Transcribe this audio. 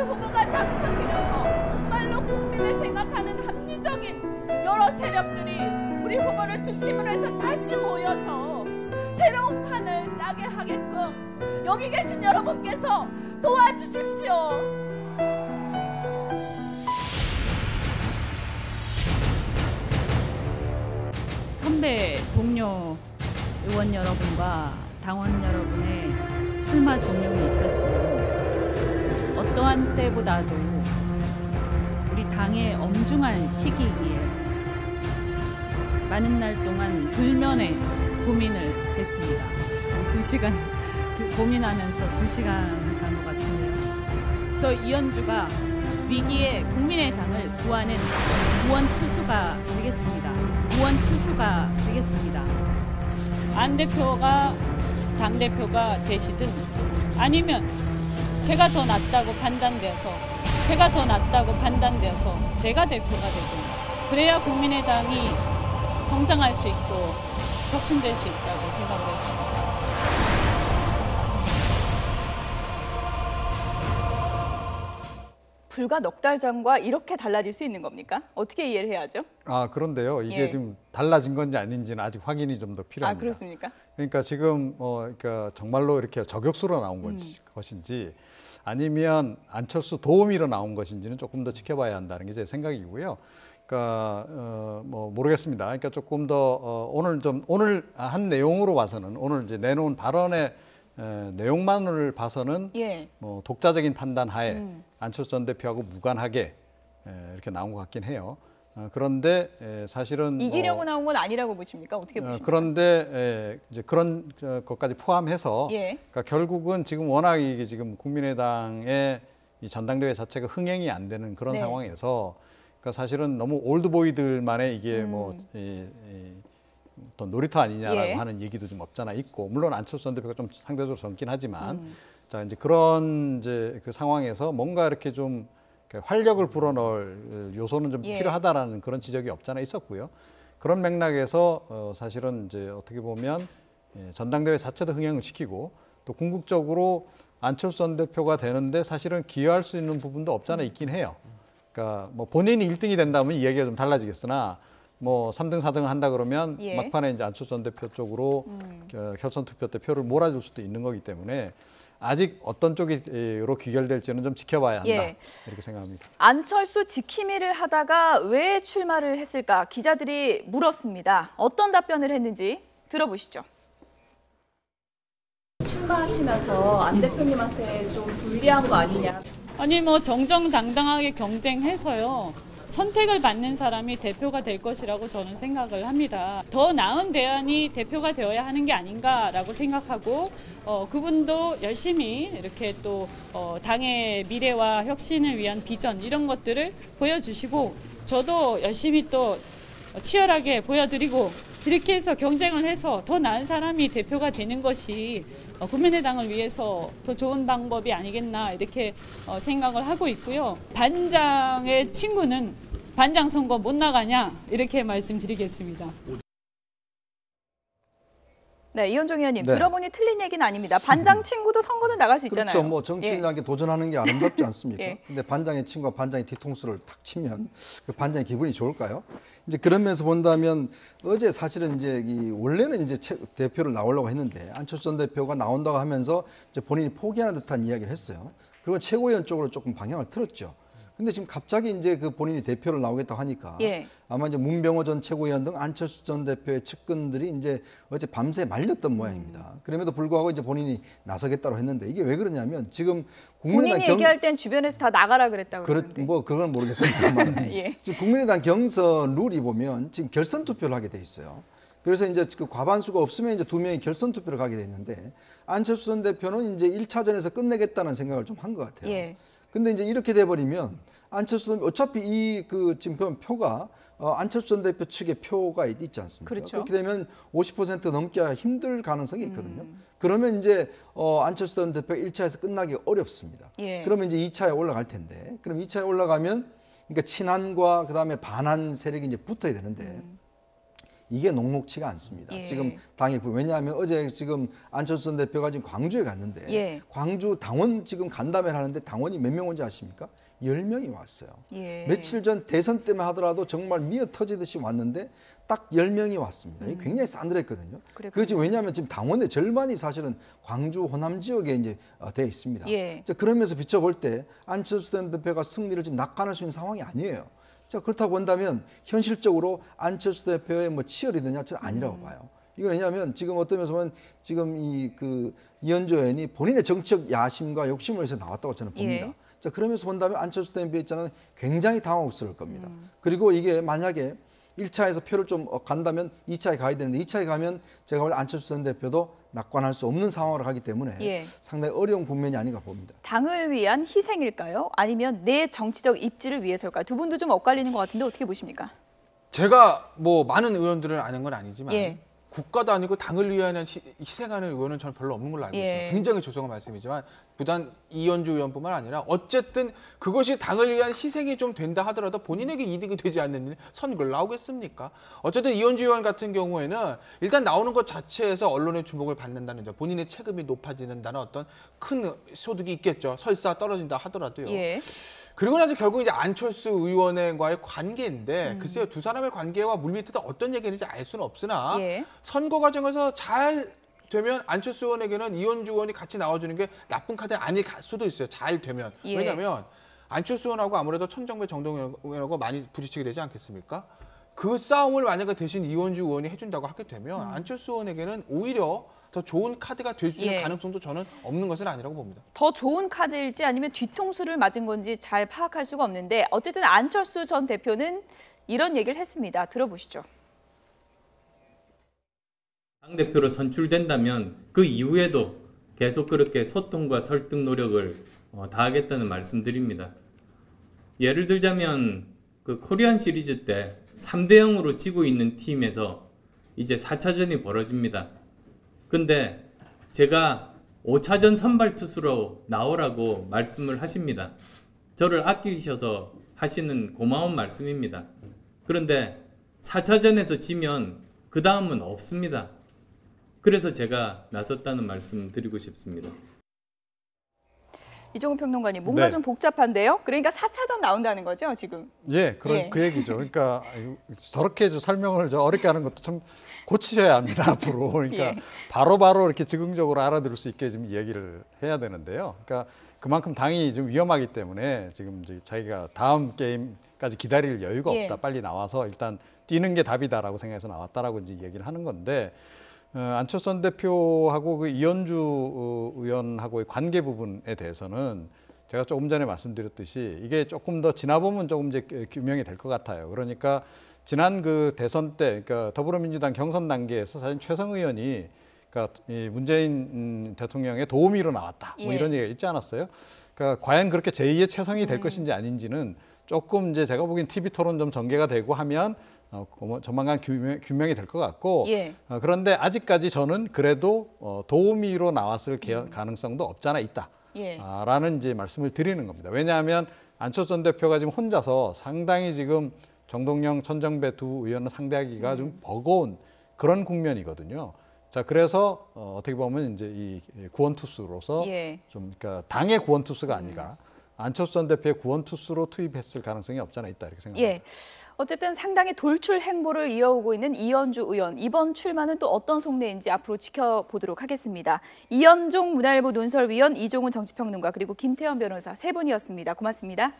후보가 당선되어서 정말로 국민을 생각하는 합리적인 여러 세력들이 우리 후보를 중심으로 해서 다시 모여서 새로운 판을 짜게 하게끔 여기 계신 여러분께서 도와주십시오. 선배 동료 의원 여러분과 당원 여러분의 출마 종용이 있었지만 어떠한 때보다도 우리 당의 엄중한 시기이기에 많은 날 동안 불면의 고민을 했습니다. 2시간 고민하면서 2시간 잔 것 같은데요. 저 이현주가 위기에 국민의당을 구하는 무언투수가 되겠습니다. 무언투수가 되겠습니다. 안 대표가 당대표가 되시든 아니면 제가 더 낫다고 판단돼서 제가 대표가 되든 그래야 국민의당이 성장할 수 있고 혁신될 수 있다고 생각을 했습니다. 불과 넉 달 전과 이렇게 달라질 수 있는 겁니까? 어떻게 이해를 해야죠? 그런데요. 이게 좀 달라진 건지 아닌지는 아직 확인이 좀 더 필요합니다. 그렇습니까? 그러니까 지금 그러니까 정말로 이렇게 저격수로 나온 것인지 아니면 안철수 도우미로 나온 것인지는 조금 더 지켜봐야 한다는 게 제 생각이고요. 그러니까 모르겠습니다. 그러니까 조금 더 오늘 한 내용으로 봐서는 오늘 이제 내놓은 발언의 내용만을 봐서는 독자적인 판단 하에 안철수 전 대표하고 무관하게 이렇게 나온 것 같긴 해요. 그런데 사실은 이기려고 나온 건 아니라고 보십니까? 어떻게 보십니까? 그런데 이제 그런 것까지 포함해서 그러니까 결국은 지금 워낙 이게 지금 국민의당의 이 전당대회 자체가 흥행이 안 되는 그런 상황에서 그러니까 사실은 너무 올드보이들만의 이게 또 놀이터 아니냐라고 하는 얘기도 좀 없잖아 있고 물론 안철수 전 대표가 좀 상대적으로 젊긴 하지만 자 이제 그런 이제 그 상황에서 뭔가 이렇게 좀 활력을 불어넣을 요소는 좀 필요하다라는 그런 지적이 없잖아 있었고요. 그런 맥락에서 사실은 이제 어떻게 보면 전당대회 자체도 흥행을 시키고 또 궁극적으로 안철수 전 대표가 되는데 사실은 기여할 수 있는 부분도 없잖아 있긴 해요. 그러니까 뭐 본인이 1등이 된다면 이야기가 좀 달라지겠으나 뭐 3등, 4등 한다 그러면 막판에 이제 안철수 전 대표 쪽으로 결선 투표 때 표를 몰아줄 수도 있는 거기 때문에 아직 어떤 쪽으로 귀결될지는 좀 지켜봐야 한다. 이렇게 생각합니다. 안철수 지킴이를 하다가 왜 출마를 했을까? 기자들이 물었습니다. 어떤 답변을 했는지 들어보시죠. 출마하시면서 안 대표님한테 좀 불리한 거 아니냐? 아니 뭐 정정당당하게 경쟁해서요. 선택을 받는 사람이 대표가 될 것이라고 저는 생각을 합니다. 더 나은 대안이 대표가 되어야 하는 게 아닌가라고 생각하고 그분도 열심히 이렇게 또 당의 미래와 혁신을 위한 비전 이런 것들을 보여주시고 저도 열심히 또 치열하게 보여드리고 이렇게 해서 경쟁을 해서 더 나은 사람이 대표가 되는 것이 국민의당을 위해서 더 좋은 방법이 아니겠나 이렇게 생각을 하고 있고요. 반장의 친구는 반장 선거 못 나가냐 이렇게 말씀드리겠습니다. 네, 이현종 의원님 들어보니 틀린 얘기는 아닙니다. 반장 친구도 선거는 나갈 수 있잖아요. 그렇죠. 뭐 정치인에게 도전하는 게 아름답지 않습니까? 근데 반장의 친구가 반장의 뒤통수를 탁 치면 그 반장의 기분이 좋을까요? 이제 그런 면에서 본다면 어제 사실은 이제 원래는 이제 대표를 나오려고 했는데 안철수 전 대표가 나온다고 하면서 이제 본인이 포기하는 듯한 이야기를 했어요. 그리고 최고위원 쪽으로 조금 방향을 틀었죠. 근데 지금 갑자기 이제 그 본인이 대표를 나오겠다고 하니까 아마 이제 문병호 전 최고위원 등 안철수 전 대표의 측근들이 이제 어제 밤새 말렸던 모양입니다. 그럼에도 불구하고 이제 본인이 나서겠다고 했는데 이게 왜 그러냐면 지금 국민의당 본인이 얘기할 땐 주변에서 다 나가라 그랬다고 그러는데. 뭐 그건 모르겠습니다만 지금 국민의당 경선 룰이 보면 지금 결선 투표를 하게 돼 있어요. 그래서 이제 그 과반수가 없으면 이제 2명이 결선 투표를 가게 돼 있는데 안철수 전 대표는 이제 1차전에서 끝내겠다는 생각을 좀 한 것 같아요. 근데 이제 이렇게 돼버리면 안철수 전 어차피 이 그 지금 표가 안철수 전 대표 측의 표가 있지 않습니까? 그렇죠. 그렇게 되면 50% 넘기가 힘들 가능성이 있거든요. 그러면 이제 안철수 전 대표가 1차에서 끝나기 어렵습니다. 그러면 이제 2차에 올라갈 텐데, 그럼 2차에 올라가면 그러니까 친한과 그다음에 반한 세력이 이제 붙어야 되는데 이게 녹록치가 않습니다. 예. 지금 당이 왜냐하면 어제 지금 안철수 전 대표가 지금 광주에 갔는데 예. 광주 당원 지금 간담회를 하는데 당원이 몇 명 온지 아십니까? 10명이 왔어요. 예. 며칠 전 대선 때만 하더라도 정말 미어 터지듯이 왔는데 딱 10명이 왔습니다. 이게 굉장히 싸늘했거든요. 그렇지 왜냐하면 지금 당원의 절반이 사실은 광주 호남 지역에 이제 돼 있습니다. 예. 자, 그러면서 비춰볼 때 안철수 전 대표가 승리를 지금 낙관할 수 있는 상황이 아니에요. 자, 그렇다고 본다면 현실적으로 안철수 대표의 뭐 치열이느냐 저는 아니라고 봐요. 이거 왜냐하면 지금 어떤 면에서 보면 지금 이현주 의원이 본인의 정치적 야심과 욕심을 해서 나왔다고 저는 봅니다. 예. 자, 그러면서 본다면 안철수 대표 입장은 굉장히 당황스러울 겁니다. 그리고 이게 만약에 1차에서 표를 좀 간다면 2차에 가야 되는데 2차에 가면 제가 볼 때 안철수 전 대표도 낙관할 수 없는 상황으로 가기 때문에 예. 상당히 어려운 국면이 아닌가 봅니다. 당을 위한 희생일까요? 아니면 내 정치적 입지를 위해서일까요? 두 분도 좀 엇갈리는 것 같은데 어떻게 보십니까? 제가 뭐 많은 의원들을 아는 건 아니지만 예. 국가도 아니고 당을 위하여 희생하는 의원은 저는 별로 없는 걸로 알고 있어요. 예. 굉장히 죄송한 말씀이지만 부단 이현주 의원뿐만 아니라 어쨌든 그것이 당을 위한 희생이 좀 된다 하더라도 본인에게 이득이 되지 않는 선거를 나오겠습니까? 어쨌든 이현주 의원 같은 경우에는 일단 나오는 것 자체에서 언론의 주목을 받는다는 점, 본인의 체급이 높아지는다는 어떤 큰 소득이 있겠죠. 설사 떨어진다 하더라도요. 예. 그리고 나서 결국 이제 안철수 의원과의 관계인데 글쎄요, 두 사람의 관계와 물밑에서 어떤 얘기인지 알 수는 없으나 예. 선거 과정에서 잘 되면 안철수 의원에게는 이현주 의원이 같이 나와주는 게 나쁜 카드는 아닐 수도 있어요. 잘 되면. 예. 왜냐하면 안철수 의원하고 아무래도 천정배 정동영 의원하고 많이 부딪히게 되지 않겠습니까? 그 싸움을 만약에 대신 이현주 의원이 해준다고 하게 되면 안철수 의원에게는 오히려 더 좋은 카드가 될 수 있는 예. 가능성도 저는 없는 것은 아니라고 봅니다. 더 좋은 카드일지 아니면 뒤통수를 맞은 건지 잘 파악할 수가 없는데 어쨌든 안철수 전 대표는 이런 얘기를 했습니다. 들어보시죠. 당대표로 선출된다면 그 이후에도 계속 그렇게 소통과 설득 노력을 다하겠다는 말씀드립니다. 예를 들자면 그 코리안 시리즈 때 3대 0으로 지고 있는 팀에서 이제 4차전이 벌어집니다. 근데 제가 5차전 선발 투수로 나오라고 말씀을 하십니다. 저를 아끼셔서 하시는 고마운 말씀입니다. 그런데 4차전에서 지면 그 다음은 없습니다. 그래서 제가 나섰다는 말씀 드리고 싶습니다. 이종훈 평론가님, 뭔가 네. 좀 복잡한데요? 그러니까 4차전 나온다는 거죠, 지금? 예, 그 얘기죠. 그러니까 저렇게 설명을 어렵게 하는 것도 좀 고치셔야 합니다, 앞으로. 그러니까 예. 바로바로 이렇게 즉흥적으로 알아들을 수 있게 좀 얘기를 해야 되는데요. 그러니까 그만큼 당이 좀 위험하기 때문에 지금 이제 자기가 다음 게임까지 기다릴 여유가 없다. 예. 빨리 나와서 일단 뛰는 게 답이다라고 생각해서 나왔다라고 이제 얘기를 하는 건데, 안철수 전 대표하고 그 이현주 의원하고의 관계 부분에 대해서는 제가 조금 전에 말씀드렸듯이 이게 조금 더 지나보면 조금 이제 규명이 될 것 같아요. 그러니까 지난 그 대선 때, 그러니까 더불어민주당 경선 단계에서 사실 최성 의원이 그러니까 이 문재인 대통령의 도우미로 나왔다. 뭐 예. 이런 얘기가 있지 않았어요? 그러니까 과연 그렇게 제2의 최성이 될 것인지 아닌지는 조금 이제 제가 보기엔 TV 토론 좀 전개가 되고 하면 조만간 규명이 될 것 같고 예. 그런데 아직까지 저는 그래도 도우미로 나왔을 가능성도 없잖아 있다. 예. 라는 이제 말씀을 드리는 겁니다. 왜냐하면 안철수 전 대표가 지금 혼자서 상당히 지금 정동영, 천정배 두 의원을 상대하기가 좀 버거운 그런 국면이거든요. 자, 그래서 어떻게 보면 이제 이 구원 투수로서 예. 좀 그러니까 당의 구원 투수가 아니라 안철수 전 대표의 구원 투수로 투입했을 가능성이 없잖아 있다 이렇게 생각합니다. 예. 어쨌든 상당히 돌출 행보를 이어오고 있는 이현주 의원. 이번 출마는 또 어떤 속내인지 앞으로 지켜보도록 하겠습니다. 이현종 문화일보 논설위원, 이종훈 정치평론가, 그리고 김태현 변호사 세 분이었습니다. 고맙습니다.